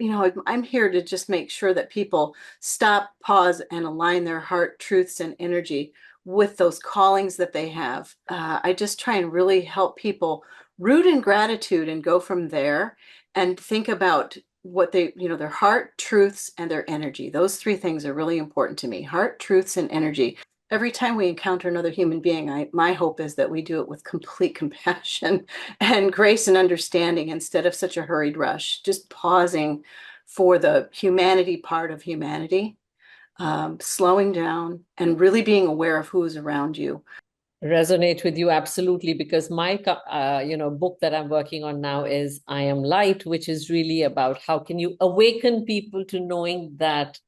I'm here to just make sure that people stop, pause, and align their heart, truths, and energy with those callings that they have. I just try and really help people root in gratitude and go from there and think about what their heart, truths, and their energy. Those three things are really important to me: heart, truths, and energy. Every time we encounter another human being, my hope is that we do it with complete compassion and grace and understanding instead of such a hurried rush, just pausing for the humanity part of humanity, slowing down and really being aware of who is around you. Resonate with you absolutely, because my book that I'm working on now is I Am Light, which is really about how can you awaken people to knowing that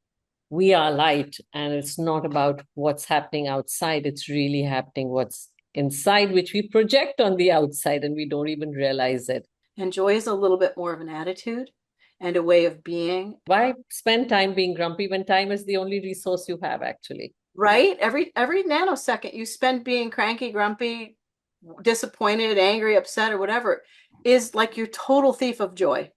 we are light, and it's not about what's happening outside, it's really happening what's inside, which we project on the outside and we don't even realize it. And joy is a little bit more of an attitude and a way of being. Why spend time being grumpy when time is the only resource you have, actually? Right? Every nanosecond you spend being cranky, grumpy, disappointed, angry, upset, or whatever is like your total thief of joy.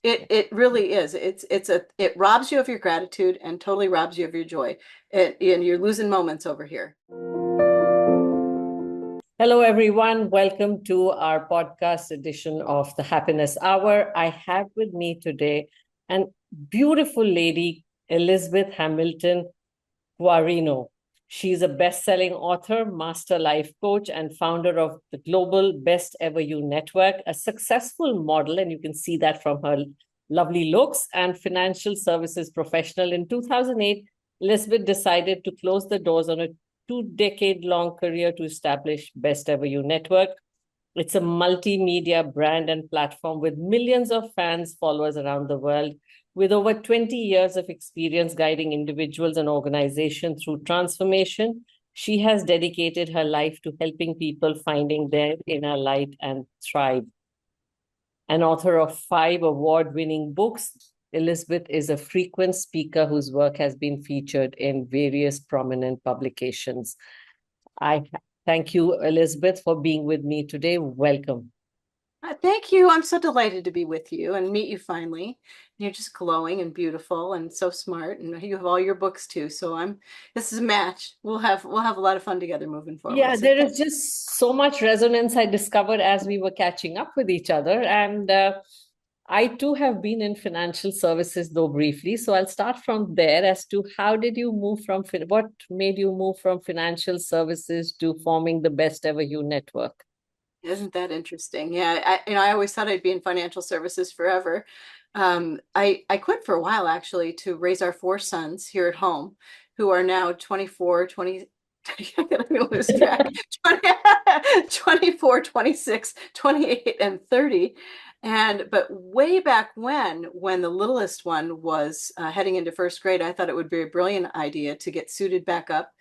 It really is. It robs you of your gratitude and totally robs you of your joy. And you're losing moments over here. Hello, everyone. Welcome to our podcast edition of the Happiness Hour. I have with me today a beautiful lady, Elizabeth Hamilton Guarino. She's a best-selling author, master life coach, and founder of the global Best Ever You Network, a successful model, and you can see that from her lovely looks, and financial services professional. In 2008, Elizabeth decided to close the doors on a 2-decade-long career to establish Best Ever You Network. It's a multimedia brand and platform with millions of fans, followers around the world. With over 20 years of experience guiding individuals and organizations through transformation, she has dedicated her life to helping people finding their inner light and thrive. An author of 5 award-winning books, Elizabeth is a frequent speaker whose work has been featured in various prominent publications. I thank you, Elizabeth, for being with me today. Welcome. Thank you. I'm so delighted to be with you and meet you finally. You're just glowing and beautiful and so smart, and you have all your books too. So this is a match. We'll have a lot of fun together moving forward. Yeah, So there is just so much resonance I discovered as we were catching up with each other. And I too have been in financial services, though briefly. So I'll start from there as to how did you move from, what made you move from financial services to forming the Best Ever You network? isn't that interesting? Yeah, I always thought I'd be in financial services forever. I quit for a while actually to raise our 4 sons here at home, who are now 24, 20. I'm gonna lose track. 20, 24, 26, 28, and 30. But way back when the littlest one was heading into first grade, I thought it would be a brilliant idea to get suited back up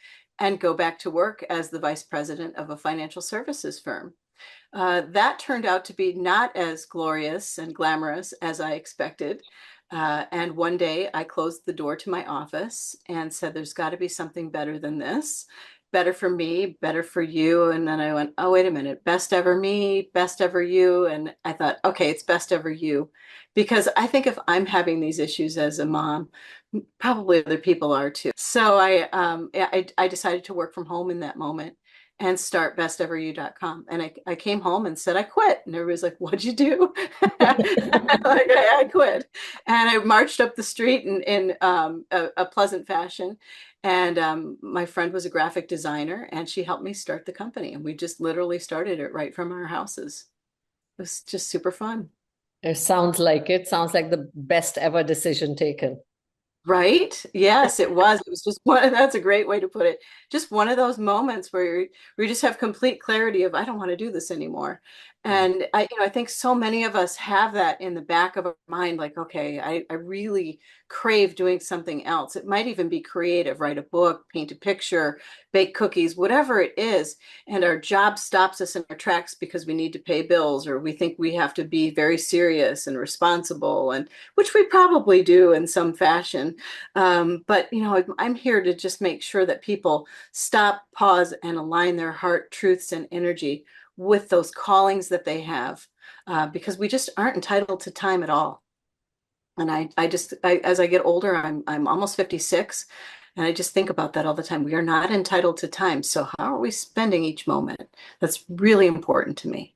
and go back to work as the vice president of a financial services firm. That turned out to be not as glorious and glamorous as I expected. And one day I closed the door to my office and said, there's got to be something better than this, better for me, better for you. And then I went, oh, wait a minute, best ever me, best ever you. And I thought, okay, it's best ever you. Because I think if I'm having these issues as a mom, probably other people are too. So I decided to work from home in that moment and start besteveryou.com. And I came home and said, I quit. And everybody's like, what'd you do? Like, I quit. And I marched up the street in a pleasant fashion. And my friend was a graphic designer and she helped me start the company. And we just literally started it right from our houses. It was just super fun. It sounds like it. Sounds like the best ever decision taken. Right? Yes, it was. It was just one, that's a great way to put it. Just one of those moments where you just have complete clarity of I don't want to do this anymore. And I think so many of us have that in the back of our mind, like, okay, I really crave doing something else. It might even be creative, write a book, paint a picture, bake cookies, whatever it is. And our job stops us in our tracks because we need to pay bills, or we think we have to be very serious and responsible, and which we probably do in some fashion. But I'm here to just make sure that people stop, pause, and align their heart, truths, and energy with those callings that they have, because we just aren't entitled to time at all. And as I get older, I'm almost 56, and I just think about that all the time. We are not entitled to time. So how are we spending each moment? That's really important to me.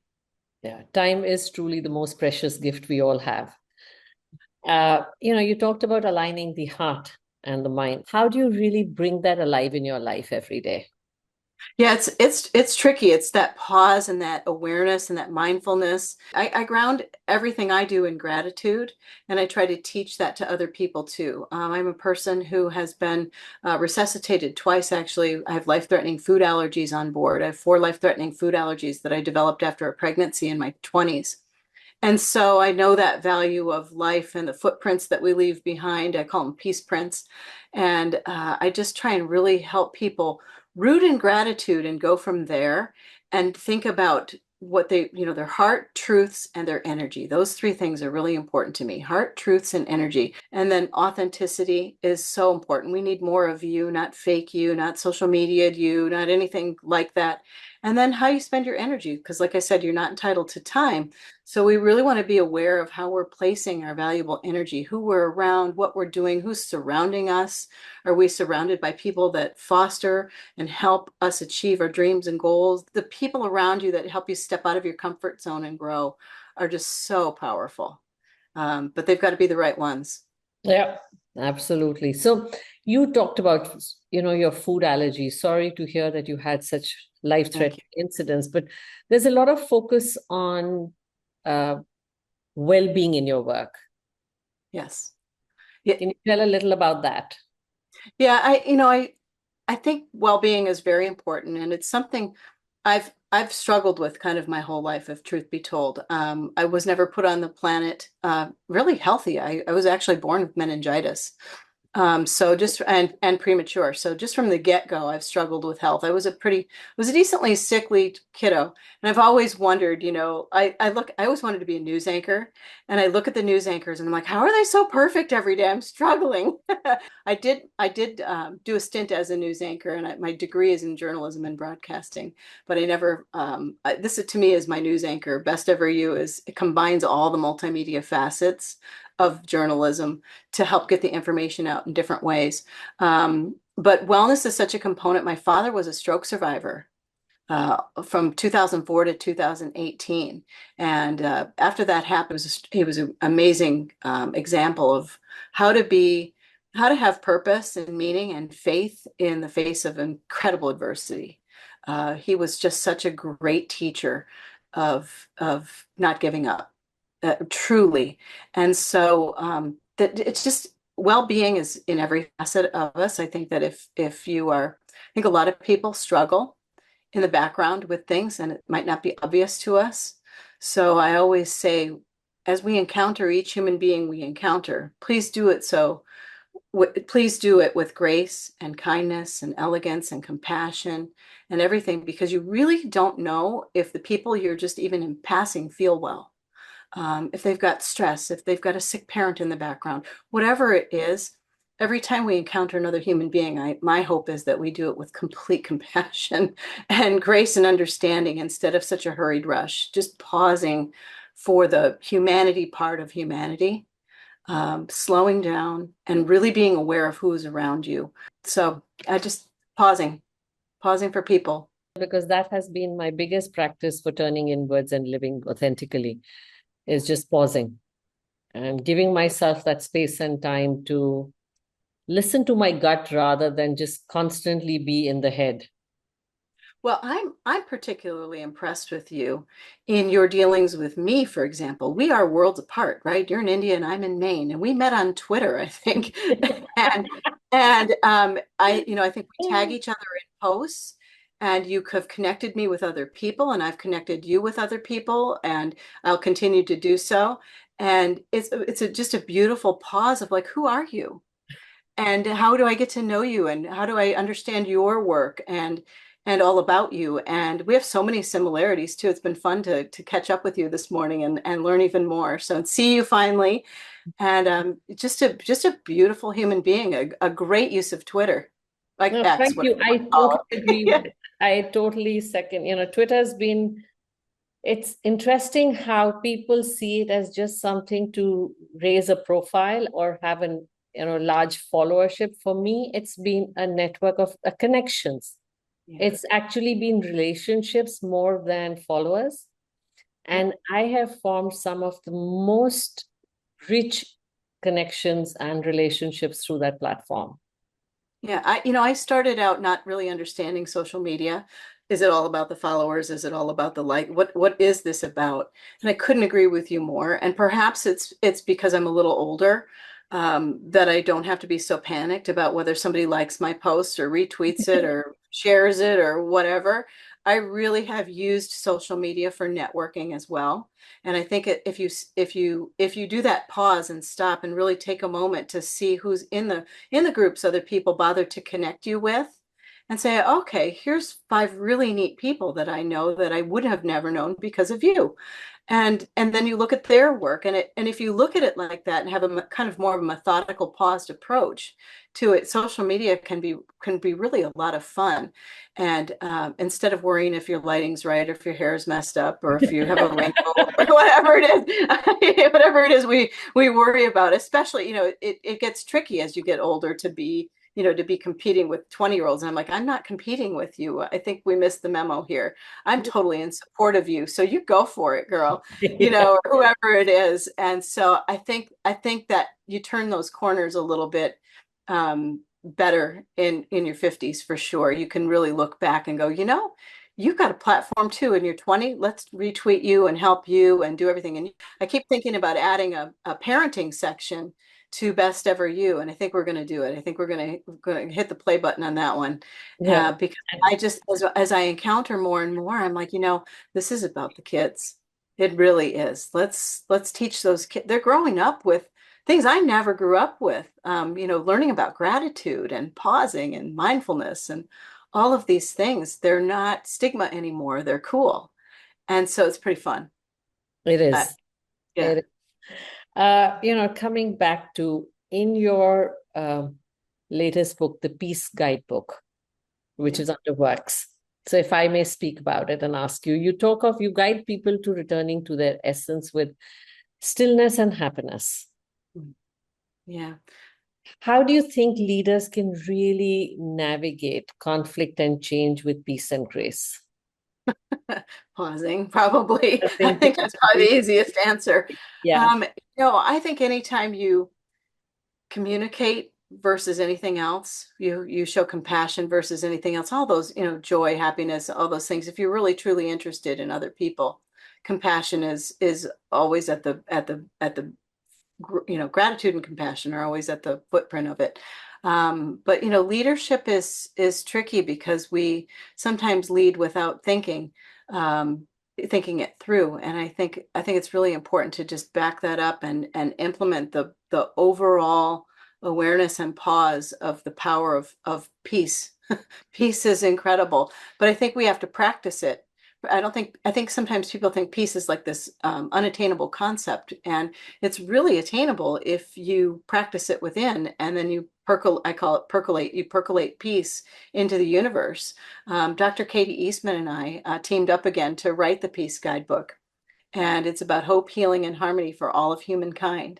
Yeah, time is truly the most precious gift we all have. You talked about aligning the heart and the mind. How do you really bring that alive in your life every day? Yeah, it's tricky. It's that pause and that awareness and that mindfulness. I ground everything I do in gratitude, and I try to teach that to other people too. I'm a person who has been resuscitated twice, actually. I have life-threatening food allergies on board. I have 4 life-threatening food allergies that I developed after a pregnancy in my 20s. And so I know that value of life and the footprints that we leave behind. I call them peace prints. And I just try and really help people root in gratitude and go from there and think about what their heart, truths, and their energy. Those 3 things are really important to me: heart, truths, and energy. And then authenticity is so important. We need more of you, not fake you, not social media you, not anything like that. And then how you spend your energy, because like I said, you're not entitled to time. So we really want to be aware of how we're placing our valuable energy, who we're around, what we're doing, who's surrounding us. Are we surrounded by people that foster and help us achieve our dreams and goals? The people around you that help you step out of your comfort zone and grow are just so powerful. But they've got to be the right ones. Yeah, absolutely. So you talked about, your food allergies. Sorry to hear that you had such Thank life-threatening you. incidents, but there's a lot of focus on uh, well-being in your work. Yes. Yeah. Can you tell a little about that? Yeah. I think well-being is very important, and it's something I've struggled with kind of my whole life, if truth be told. I was never put on the planet really healthy. I was actually born with meningitis. So just and premature. So just from the get-go, I've struggled with health. I was a decently sickly kiddo, and I've always wondered, I always wanted to be a news anchor, and I look at the news anchors and I'm like, how are they so perfect every day? I'm struggling. I did do a stint as a news anchor, and my degree is in journalism and broadcasting, but I never. This to me is my news anchor. Best Ever You it combines all the multimedia facets of journalism to help get the information out in different ways. But wellness is such a component. My father was a stroke survivor from 2004 to 2018. And after that happened, he was an amazing example of how to be, how to have purpose and meaning and faith in the face of incredible adversity. He was just such a great teacher of not giving up, truly. And so that it's just well-being is in every facet of us. I think that if you are, I think a lot of people struggle in the background with things, and it might not be obvious to us. So I always say, as we encounter each human being we encounter, please do it with grace and kindness and elegance and compassion and everything, because you really don't know if the people you're just even in passing feel well. If they've got stress, if they've got a sick parent in the background, whatever it is, every time we encounter another human being, my hope is that we do it with complete compassion and grace and understanding instead of such a hurried rush, just pausing for the humanity part of humanity, slowing down and really being aware of who is around you. So I just pausing for people. Because that has been my biggest practice for turning inwards and living authentically, is just pausing and giving myself that space and time to listen to my gut rather than just constantly be in the head. Well, I'm particularly impressed with you in your dealings with me, for example. We are worlds apart, right? You're in India and I'm in Maine, and we met on Twitter, I think. And I think we tag each other in posts, and you have connected me with other people, and I've connected you with other people, and I'll continue to do so. And just a beautiful pause of like, who are you? And how do I get to know you, and how do I understand your work and all about you? And we have so many similarities too. It's been fun to catch up with you this morning and learn even more. So and see you finally, and just a beautiful human being, a great use of Twitter, like No, X, thank whatever you. you I want to call totally it. agree. Yeah. I totally second. Twitter has been It's interesting how people see it as just something to raise a profile or have an large followership. For me, it's been a network of connections. Yeah. It's actually been relationships more than followers. Yeah. And I have formed some of the most rich connections and relationships through that platform. Yeah, I started out not really understanding social media. Is it all about the followers? Is it all about the like? What is this about? And I couldn't agree with you more. And perhaps it's because I'm a little older, that I don't have to be so panicked about whether somebody likes my post or retweets it or shares it or whatever. I really have used social media for networking as well. And I think if you do that pause and stop and really take a moment to see who's in the groups other people bother to connect you with and say, okay, here's five really neat people that I know that I would have never known because of you. And then you look at their work, and if you look at it like that and have a kind of more of a methodical paused approach to it, social media can be really a lot of fun. And instead of worrying if your lighting's right, or if your hair is messed up, or if you have a wrinkle, or whatever it is, whatever it is we worry about, especially, it gets tricky as you get older to be competing with 20-year-olds. And I'm like, I'm not competing with you. I think we missed the memo here. I'm totally in support of you. So you go for it, girl, Yeah, or whoever it is. And so I think that you turn those corners a little bit better in your 50s for sure. You can really look back and go, you've got a platform too in your 20. Let's retweet you and help you and do everything. And I keep thinking about adding a parenting section to Best Ever You, and I think we're going to do it. I think we're going to hit the play button on that one, yeah. because I just as I encounter more and more, I'm like, this is about the kids. It really is. Let's teach those kids. They're growing up with things I never grew up with. Learning about gratitude and pausing and mindfulness and all of these things. They're not stigma anymore. They're cool, and so it's pretty fun. It Uh, is. yeah, It coming back to in your latest book, the Peace Guidebook, which yeah. is under works. So if I may speak about it and ask you, you guide people to returning to their essence with stillness and happiness. Mm. Yeah. How do you think leaders can really navigate conflict and change with peace and grace? Pausing, probably. I I think think that's probably the easiest answer. yeah, I think anytime you communicate versus anything else, you show compassion versus anything else, all those, joy, happiness, all those things. If you're really truly interested in other people, compassion is always at the gratitude and compassion are always at the footprint of it. But leadership is tricky because we sometimes lead without um, thinking it through. And I think it's really important to just back that up and implement the overall awareness and pause of the power of peace. Peace is incredible, but I think we have to practice it. I think sometimes people think peace is like this unattainable concept, and it's really attainable if you practice it within, and then I call it percolate. You percolate peace into the universe. Dr. Katie Eastman and I teamed up again to write the Peace Guidebook, and it's about hope, healing, and harmony for all of humankind.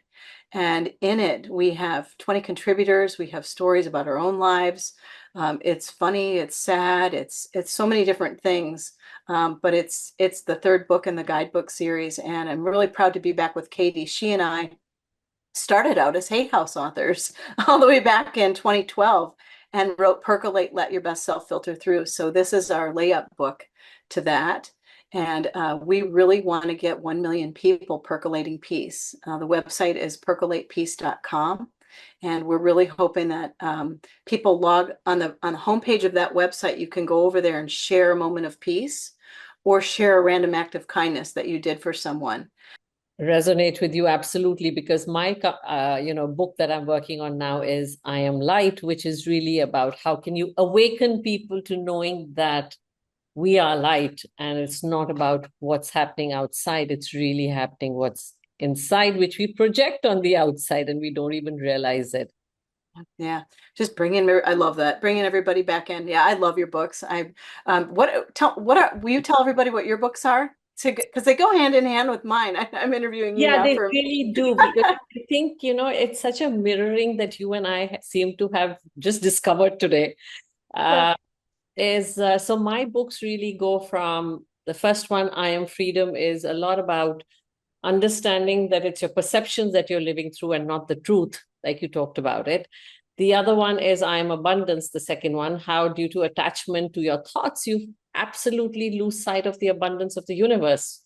And in it, we have 20 contributors. We have stories about our own lives. It's funny, it's sad, it's so many different things. But it's the third book in the guidebook series, and I'm really proud to be back with Katie. She and I started out as Hay House authors all the way back in 2012 and wrote Percolate, Let Your Best Self Filter Through. So this is our layup book to that. And we really want to get 1 million people percolating peace. The website is percolatepeace.com. And we're really hoping that people log on the homepage of that website. You can go over there and share a moment of peace or share a random act of kindness that you did for someone. resonate with you absolutely because my book that I'm working on now is I Am Light, which is really about how can you awaken people to knowing that we are light, and it's not about what's happening outside, it's really happening what's inside, which we project on the outside and we don't even realize it. Yeah, just I love that. Bringing everybody back in. Yeah, I love your books. Will you tell everybody what your books are? to, because they go hand in hand with mine. I'm interviewing you Yeah, now they for. really do, because I think, it's such a mirroring that you and I seem to have just discovered today. Yeah, Uh, so my books really go from the first one, I Am Freedom, is a lot about understanding that it's your perceptions that you're living through and not the truth, like you talked about it. The other one is I Am Abundance, the second one, how due to attachment to your thoughts, you absolutely lose sight of the abundance of the universe.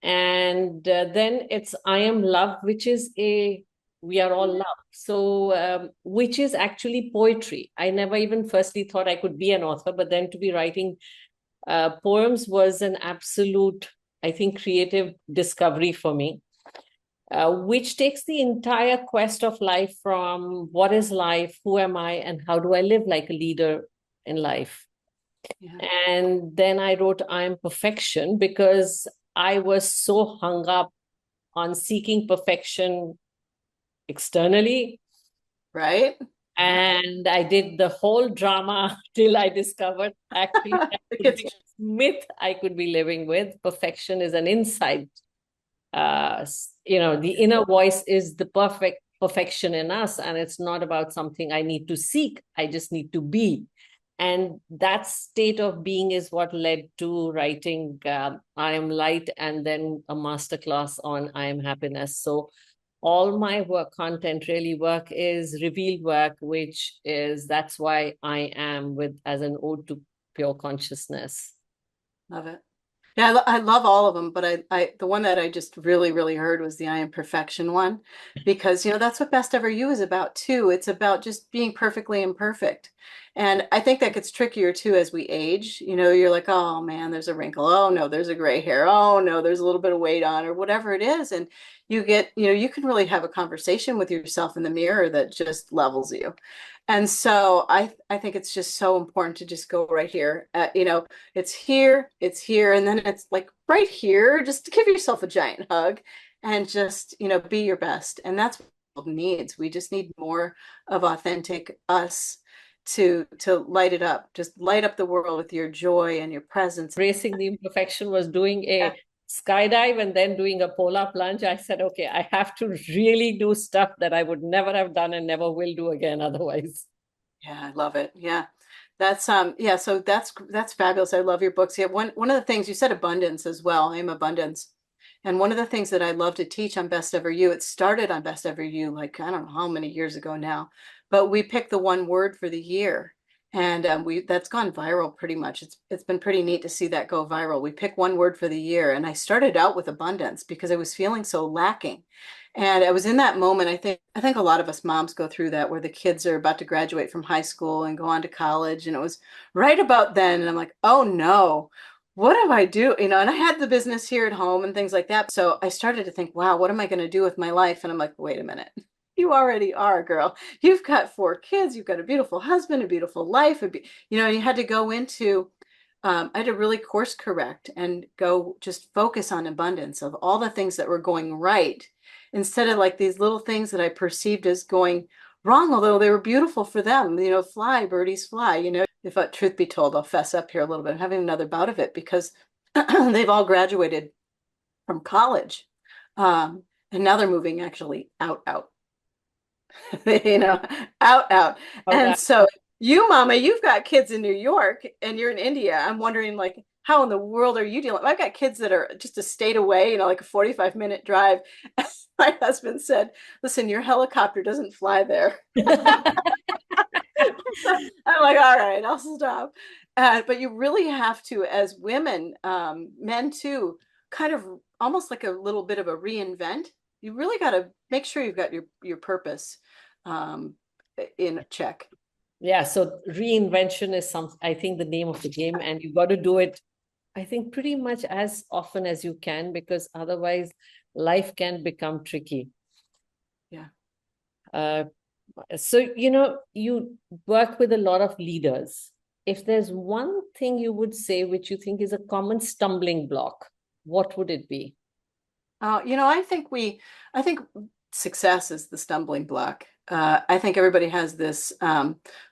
And then it's I Am Love, which is we are all love. So, which is actually poetry. I never even firstly thought I could be an author, but then to be writing poems was an absolute, I think, creative discovery for me, which takes the entire quest of life from what is life, who am I, and how do I live like a leader in life. yeah, And then I wrote I Am Perfection because I was so hung up on seeking perfection externally. right. Yeah, And I did the whole drama till I discovered actually that it could gets be a myth I could be living with. Perfection is an insight. The inner voice is the perfection in us, and it's not about something I need to seek. I just need to be. And that state of being is what led to writing I Am Light, and then a masterclass on I Am Happiness. So all my content really work is revealed work, which is that's why I am with as an ode to pure consciousness. love it. Yeah, I love all of them, but the one that I just really, really heard was the I Am Perfection one, because that's what Best Ever You is about too. It's about just being perfectly imperfect, and I think that gets trickier too as we age. You're like, oh man, there's a wrinkle. Oh no, there's a gray hair. Oh no, there's a little bit of weight on, or whatever it is, and you can really have a conversation with yourself in the mirror that just levels you. And so I think it's just so important to just go right here. It's here, and then it's like right here. Just give yourself a giant hug and just, be your best. And that's what the world needs. We just need more of authentic us to light it up. Just light up the world with your joy and your presence. Racing the imperfection was doing a skydive and then doing a polar plunge. I said, okay, I have to really do stuff that I would never have done and never will do again otherwise. Yeah, I love it. Yeah. Yeah, so that's fabulous. I love your books. Yeah, one of the things you said abundance as well. I am abundance. And one of the things that I love to teach on Best Ever You, it started on Best Ever You, like I don't know how many years ago now, but we picked the one word for the year. And we that's gone viral pretty much. It's been pretty neat to see that go viral. We pick one word for the year, and I started out with abundance because I was feeling so lacking. And I was in that moment. I think a lot of us moms go through that where the kids are about to graduate from high school and go on to college. And it was right about then. And I'm like, oh no, what do I do? And I had the business here at home and things like that. So I started to think, wow, what am I going to do with my life? And I'm like, wait a minute. You already are, girl. You've got 4 kids. You've got a beautiful husband, a beautiful life. And you had to go into, I had to really course correct and go just focus on abundance of all the things that were going right instead of like these little things that I perceived as going wrong, although they were beautiful for them. Fly, birdies fly. If truth be told, I'll fess up here a little bit. I'm having another bout of it because they've all graduated from college. Um, and now they're moving actually out. you know, out. All And right. so you, mama, you've got kids in New York and you're in India. I'm wondering like, how in the world are you dealing? I've got kids that are just a state away, like a 45-minute drive. My husband said, listen, your helicopter doesn't fly there. I'm like, all right, I'll stop. But you really have to, as women, men too, kind of almost like a little bit of a reinvent. You really got to make sure you've got your purpose um, in check. Yeah, so reinvention is I think, the name of the game, and you got to do it, I think, pretty much as often as you can, because otherwise life can become tricky. Yeah. Uh, so, you work with a lot of leaders. If there's one thing you would say which you think is a common stumbling block, what would it be? I think success is the stumbling block. I think everybody has this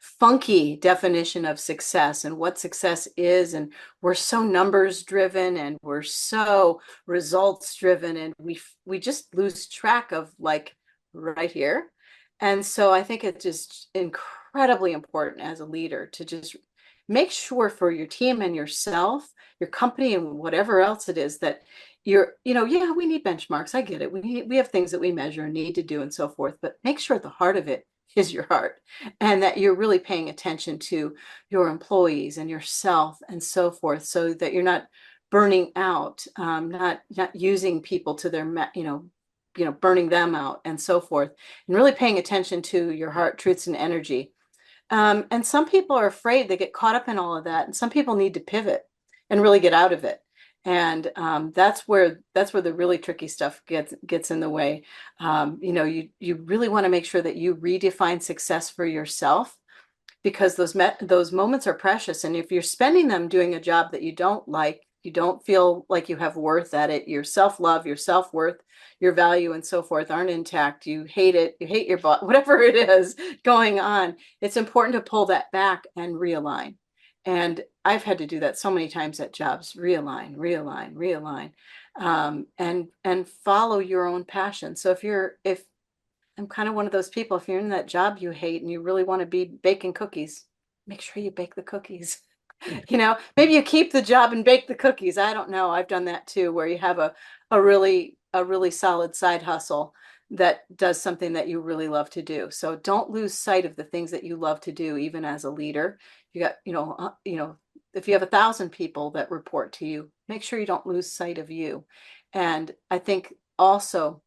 funky definition of success and what success is, and we're so numbers driven and we're so results driven, and we just lose track of like right here. And so I think it's just incredibly important as a leader to just make sure for your team and yourself, your company, and whatever else it is that yeah, we need benchmarks. I get it. We have things that we measure and need to do and so forth, but make sure at the heart of it is your heart and that you're really paying attention to your employees and yourself and so forth, so that you're not burning out, not using people to their, burning them out and so forth, and really paying attention to your heart, truths, and energy. And some people are afraid, they get caught up in all of that, and some people need to pivot and really get out of it. And that's where the really tricky stuff gets in the way. You really want to make sure that you redefine success for yourself, because those moments are precious. And if you're spending them doing a job that you don't like, you don't feel like you have worth at it, your self-love, your self-worth, your value, and so forth aren't intact, you hate it, you hate your butt, whatever it is going on, it's important to pull that back and realign. And I've had to do that so many times at jobs: realign, realign, realign, and follow your own passion. So if I'm kind of one of those people, if you're in that job you hate and you really want to be baking cookies, make sure you bake the cookies. Maybe you keep the job and bake the cookies. I don't know. I've done that too, where you have a really solid side hustle that does something that you really love to do. So don't lose sight of the things that you love to do, even as a leader. You got, if you have 1,000 people that report to you, make sure you don't lose sight of you. And I think also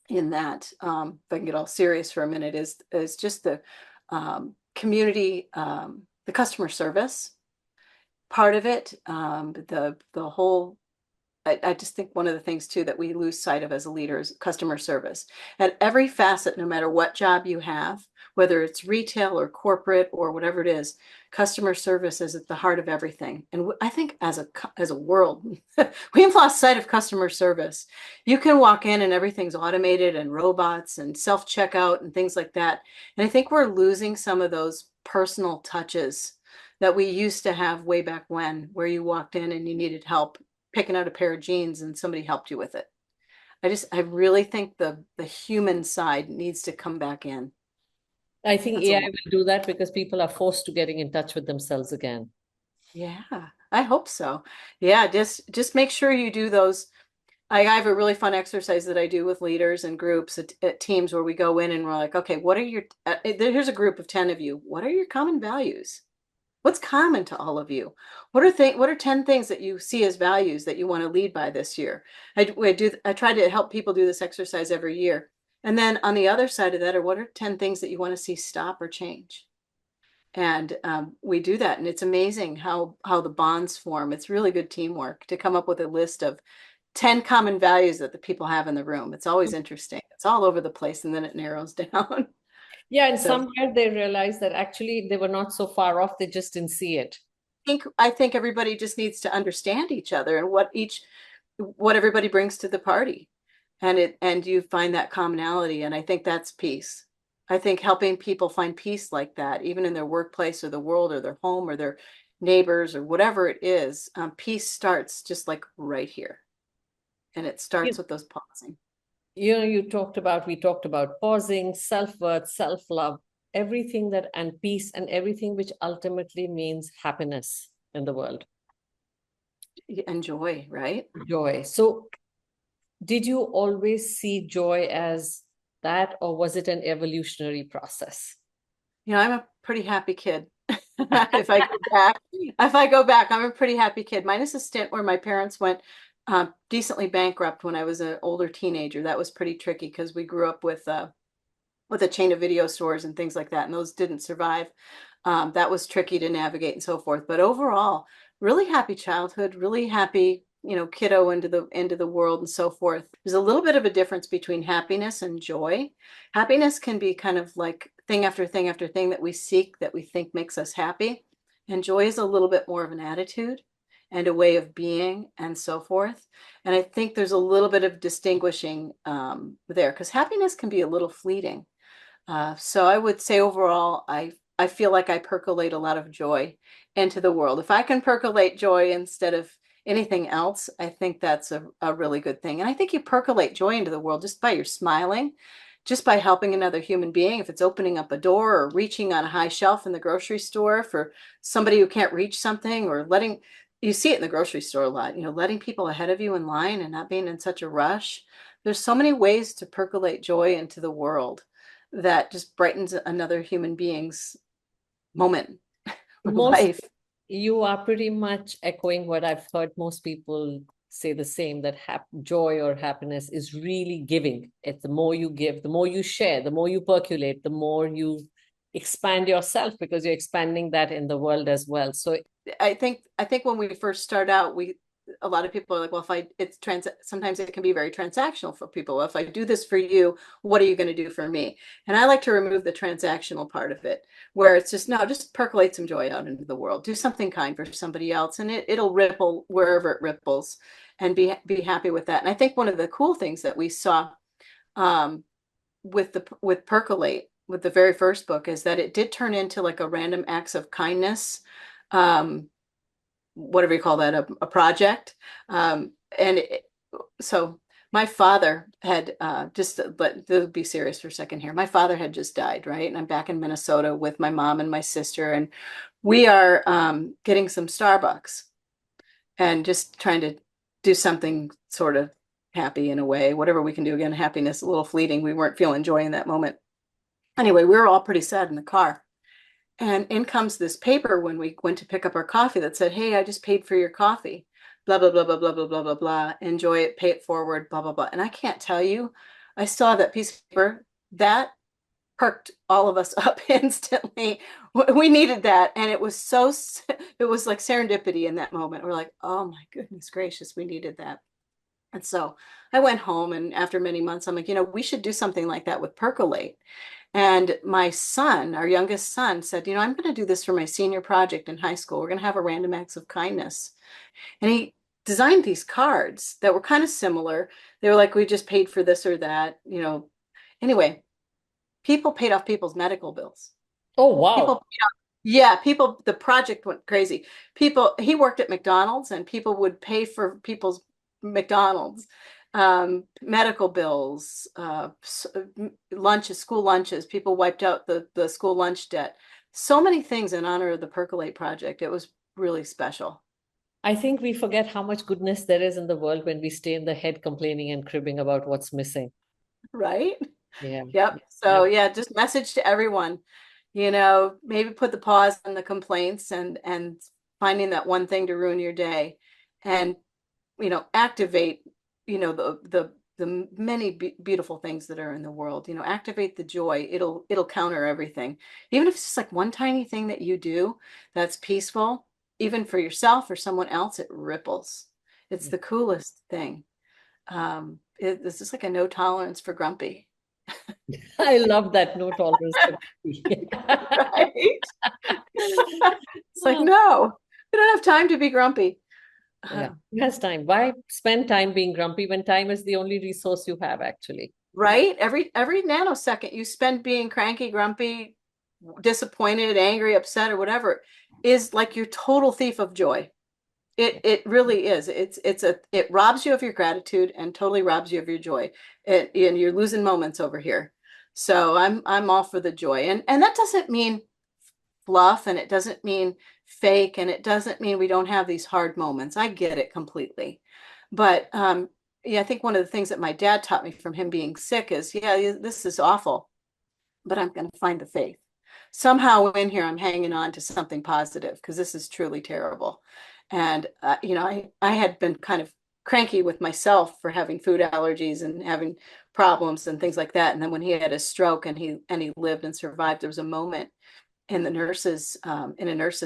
in that, if I can get all serious for a minute, is just the community, the customer service part of it, the whole. I just think one of the things too that we lose sight of as a leader is customer service at every facet, no matter what job you have, whether it's retail or corporate or whatever it is. Customer service is at the heart of everything. And I think as a world, we've lost sight of customer service. You can walk in and everything's automated and robots and self-checkout and things like that. And I think we're losing some of those personal touches that we used to have way back when, where you walked in and you needed help picking out a pair of jeans and somebody helped you with it. I really think the human side needs to come back in. I think That's a AI lot. will do that because people are forced to getting in touch with themselves again. Yeah, I hope so. Yeah, just make sure you do those. I have a really fun exercise that I do with leaders and groups at teams, where we go in and we're like, okay, what are here's a group of 10 of you. What are your common values? What's common to all of you? What are 10 things that you see as values that you want to lead by this year? I try to help people do this exercise every year. And then on the other side of that are, what are 10 things that you want to see stop or change? And we do that, and it's amazing how the bonds form. It's really good teamwork to come up with a list of 10 common values that the people have in the room. It's always interesting. It's all over the place, and then it narrows down. Yeah, and So somewhere they realized that actually they were not so far off, they just didn't see it. I think everybody just needs to understand each other and what everybody brings to the party. And you find that commonality. And I think that's peace. I think helping people find peace like that, even in their workplace or the world or their home or their neighbors or whatever it is, peace starts just like right here. And it starts You, with those pausing. we talked about pausing, self-worth, self-love, everything that, and peace, and everything which ultimately means happiness in the world. Enjoy, right? Joy. So did you always see joy as that, or was it an evolutionary process? I'm a pretty happy kid. If I go back, I'm a pretty happy kid. Minus a stint where my parents went decently bankrupt when I was an older teenager. That was pretty tricky because we grew up with a chain of video stores and things like that, and those didn't survive. That was tricky to navigate and so forth. But overall, really happy childhood, really happy, kiddo into the world and so forth. There's a little bit of a difference between happiness and joy. Happiness can be kind of like thing after thing after thing that we seek, that we think makes us happy. And joy is a little bit more of an attitude. and a way of being and so forth. And I think there's a little bit of distinguishing there because happiness can be a little fleeting. So I would say overall, I feel like I percolate a lot of joy into the world. If I can percolate joy instead of anything else, I think that's a really good thing. And I think you percolate joy into the world just by your smiling, just by helping another human being, if it's opening up a door or reaching on a high shelf in the grocery store for somebody who can't reach something, or letting, you see it in the grocery store a lot, letting people ahead of you in line and not being in such a rush. There's so many ways to percolate joy into the world that just brightens another human being's moment or Most life. You are pretty much echoing what I've heard most people say the same, that joy or happiness is really giving. It's the more you give, the more you share, the more you percolate, the more you expand yourself because you're expanding that in the world as well. So I think when we first start out, a lot of people are like, well, sometimes it can be very transactional for people. Well, if I do this for you, what are you going to do for me? And I like to remove the transactional part of it, where it's just, no, just percolate some joy out into the world. Do something kind for somebody else, and it'll ripple wherever it ripples, and be happy with that. And I think one of the cool things that we saw um, with Percolate, with the very first book, is that it did turn into like a random acts of kindness, um, whatever you call that, a project. And so my father had but to be serious for a second here, my father had just died, right? And I'm back in Minnesota with my mom and my sister, and we are getting some Starbucks and just trying to do something sort of happy in a way, whatever we can do. Again, happiness, a little fleeting. We weren't feeling joy in that moment. Anyway, we were all pretty sad in the car. And in comes this paper when we went to pick up our coffee that said, hey, I just paid for your coffee. Blah, blah, blah, blah, blah, blah, blah, blah, blah. Enjoy it, pay it forward, blah, blah, blah. And I can't tell you, I saw that piece of paper that perked all of us up instantly. We needed that. And it was like serendipity in that moment. We're like, oh my goodness gracious, we needed that. And so I went home, and after many months, I'm like, we should do something like that with Percolate. And my son, our youngest son, said, I'm going to do this for my senior project in high school. We're going to have a random acts of kindness. And he designed these cards that were kind of similar. They were like, we just paid for this or that. Anyway, people paid off people's medical bills. oh wow. People, yeah, the project went crazy. He worked at McDonald's, and people would pay for people's McDonald's, medical bills, lunches, school lunches. People wiped out the school lunch debt. So many things in honor of the Percolate project. It was really special. I think we forget how much goodness there is in the world when we stay in the head complaining and cribbing about what's missing. Right? Yeah. Yep. So yeah, just message to everyone, maybe put the pause on the complaints and finding that one thing to ruin your day, and activate, the many beautiful things that are in the world. Activate the joy. It'll counter everything. Even if it's just like one tiny thing that you do that's peaceful, even for yourself or someone else, it ripples. It's the coolest thing. It's just like a no tolerance for grumpy. I love that, no tolerance for Right? It's like, no, we don't have time to be grumpy. yeah, who has time? Why spend time being grumpy when time is the only resource you have, actually? Right? Every nanosecond you spend being cranky, grumpy, disappointed, angry, upset, or whatever is like your total thief of joy. It really is. It robs you of your gratitude and totally robs you of your joy. And you're losing moments over here. So I'm all for the joy. And that doesn't mean fluff, and it doesn't mean fake, and it doesn't mean we don't have these hard moments. I get it completely. But yeah, I think one of the things that my dad taught me from him being sick is, yeah, this is awful, but I'm going to find the faith. Somehow in here, I'm hanging on to something positive because this is truly terrible. And, I had been kind of cranky with myself for having food allergies and having problems and things like that. And then when he had a stroke and he lived and survived, there was a moment in a nurse's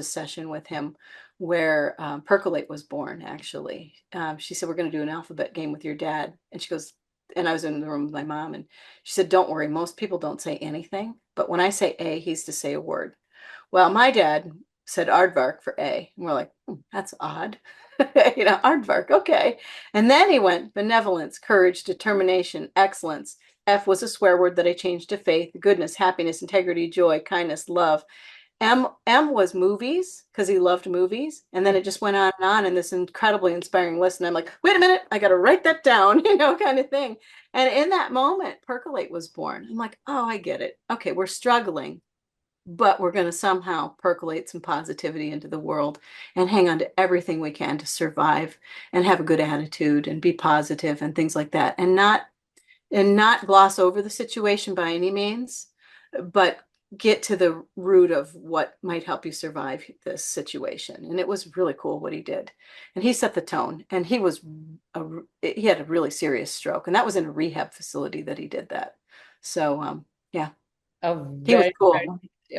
session with him where Percolate was born, actually. She said, we're going to do an alphabet game with your dad. And she goes, and I was in the room with my mom, and she said, don't worry, most people don't say anything, but when I say A, he's to say a word. Well, my dad said aardvark for A, and we're like, that's odd. Aardvark, okay. And then he went benevolence, courage, determination, excellence. F was a swear word that I changed to faith, goodness, happiness, integrity, joy, kindness, love. M was movies because he loved movies. And then it just went on and on in this incredibly inspiring list. And I'm like, wait a minute, I got to write that down, kind of thing. And in that moment, Percolate was born. I'm like, oh, I get it. Okay, we're struggling, but we're going to somehow percolate some positivity into the world and hang on to everything we can to survive and have a good attitude and be positive and things like that. And not gloss over the situation by any means, but get to the root of what might help you survive this situation. And it was really cool what he did. And he set the tone. And he had a really serious stroke. And that was in a rehab facility that he did that. So yeah, A he was very, cool. very,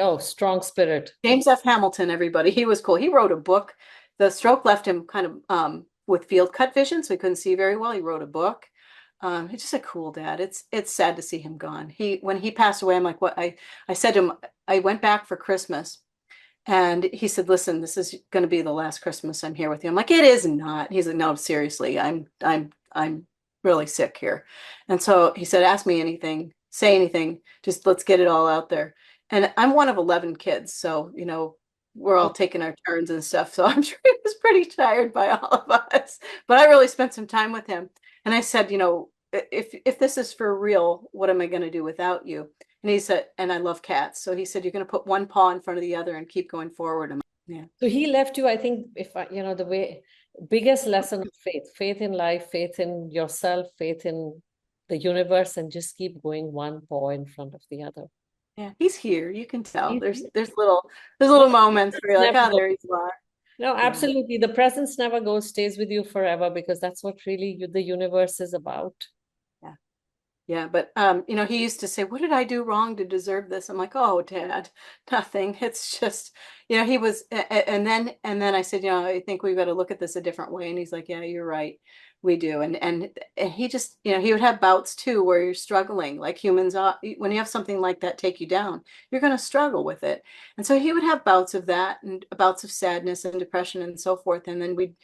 oh, strong spirit. James F. Hamilton, everybody. He was cool. He wrote a book. The stroke left him kind of with field cut vision, so he couldn't see very well. He wrote a book. He's just a cool dad. It's sad to see him gone. When he passed away, I'm like, what I said to him, I went back for Christmas and he said, listen, this is going to be the last Christmas I'm here with you. I'm like, it is not. He's like, no, seriously, I'm really sick here. And so he said, ask me anything, say anything, just let's get it all out there. And I'm one of 11 kids, so we're all taking our turns and stuff. So I'm sure he was pretty tired by all of us. But I really spent some time with him. And I said, if this is for real, what am I going to do without you? And he said, and I love cats. So he said, you're going to put one paw in front of the other and keep going forward. Yeah. So he left you, I think, if I, the way, biggest lesson of faith, faith in life, faith in yourself, faith in the universe, and just keep going one paw in front of the other. Yeah. He's here. You can tell. He's There's little moments where you're like, never oh, goes. there you are. No, Yeah. absolutely. The presence never goes, stays with you forever because that's what really the universe is about. Yeah. Yeah, but he used to say, "What did I do wrong to deserve this?" I'm like, "Oh, Dad, nothing. It's just, he was." And then I said, "I think we've got to look at this a different way." And he's like, "Yeah, you're right, we do." And he just, he would have bouts too where you're struggling, like humans are. When you have something like that take you down, you're going to struggle with it. And so he would have bouts of that and bouts of sadness and depression and so forth. And then we'd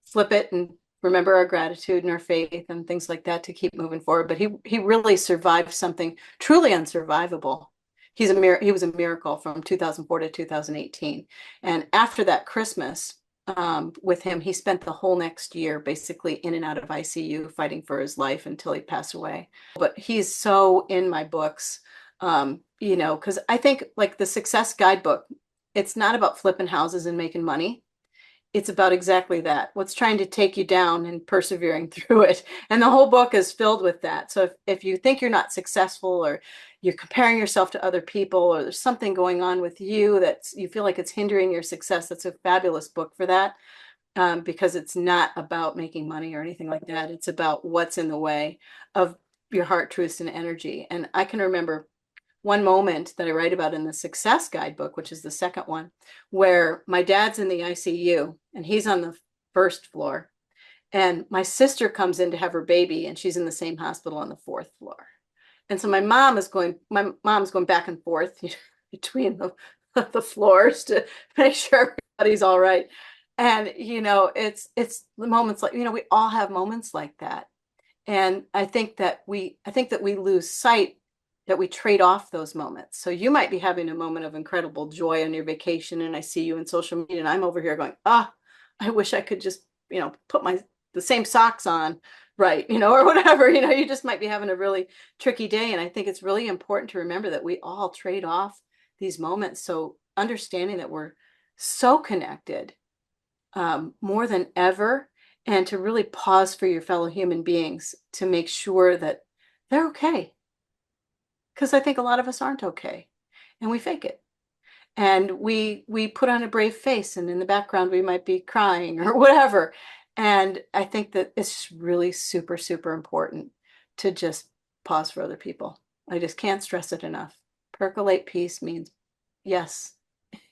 flip it and remember our gratitude and our faith and things like that to keep moving forward. But he really survived something truly unsurvivable. He was a miracle from 2004 to 2018. And after that Christmas, with him, he spent the whole next year basically in and out of ICU fighting for his life until he passed away. But he's so in my books, because I think like the success guidebook, it's not about flipping houses and making money. It's about exactly that. What's trying to take you down and persevering through it. And the whole book is filled with that. So if you think you're not successful or you're comparing yourself to other people or there's something going on with you that you feel like it's hindering your success, that's a fabulous book for that. Because it's not about making money or anything like that. It's about what's in the way of your heart, truths, and energy. And I can remember one moment that I write about in the success guidebook, which is the second one, where my dad's in the ICU and he's on the first floor. And my sister comes in to have her baby and she's in the same hospital on the fourth floor. And so my mom's going back and forth between the floors to make sure everybody's all right. And it's the moments like, we all have moments like that. And I think that we lose sight that we trade off those moments. So you might be having a moment of incredible joy on your vacation, and I see you in social media, and I'm over here going, I wish I could just, put the same socks on, right, or whatever. You just might be having a really tricky day. And I think it's really important to remember that we all trade off these moments. So understanding that we're so connected, more than ever, and to really pause for your fellow human beings to make sure that they're okay. Because I think a lot of us aren't okay and we fake it. And we put on a brave face and in the background we might be crying or whatever. And I think that it's just really super, super important to just pause for other people. I just can't stress it enough. Percolate peace means yes,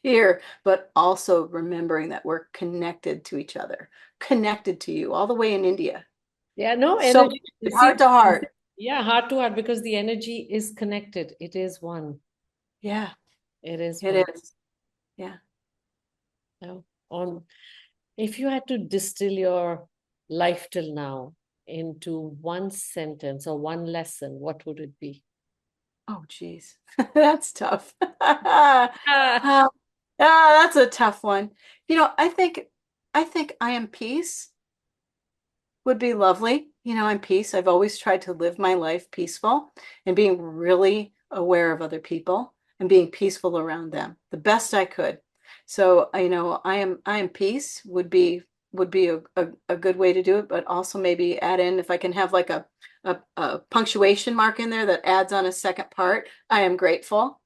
here, but also remembering that we're connected to each other, connected to you all the way in India. Yeah, no So energy. heart See, to heart. yeah, heart to heart because the energy is connected. It is one. Yeah, It is it one. is. Yeah. No, on If you had to distill your life till now into one sentence or one lesson, what would it be? Oh, geez, that's tough. Ah, That's a tough one. I think I am peace would be lovely. I'm peace. I've always tried to live my life peaceful and being really aware of other people and being peaceful around them the best I could. So, I am peace would be a good way to do it, but also maybe add in if I can have like a punctuation mark in there that adds on a second part. I am grateful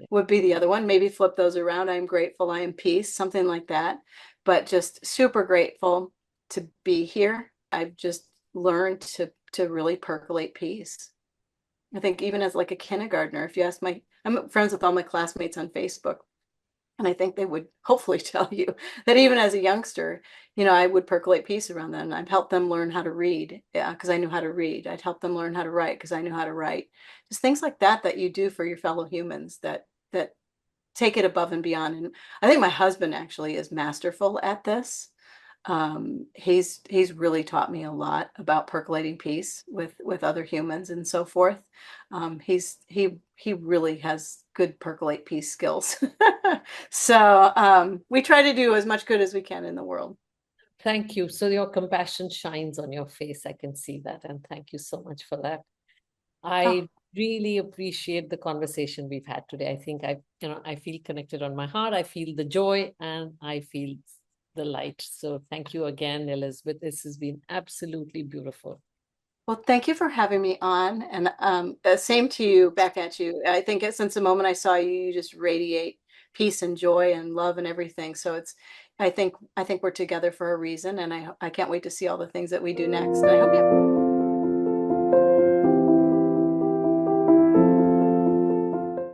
would be the other one. Maybe flip those around. I am grateful. I am peace, something like that. But just super grateful to be here. I've just learned to really percolate peace. I think even as like a kindergartner, if you ask I'm friends with all my classmates on Facebook, and I think they would hopefully tell you that even as a youngster, I would percolate peace around them. I've helped them learn how to read, yeah, because I knew how to read. I'd help them learn how to write because I knew how to write. Just things like that that you do for your fellow humans that take it above and beyond. And I think my husband actually is masterful at this. He's really taught me a lot about percolating peace with other humans and so forth. He really has good percolate peace skills. So we try to do as much good as we can in the world. thank you. So your compassion shines on your face. I can see that. And thank you so much for that. Oh, I really appreciate the conversation we've had today. I think I feel connected on my heart. I feel the joy and I feel the light. So thank you again, Elizabeth. This has been absolutely beautiful. well, thank you for having me on, and same to you, back at you. I think since the moment I saw you, you just radiate peace and joy and love and everything. So I think we're together for a reason, and I can't wait to see all the things that we do next. And I hope you have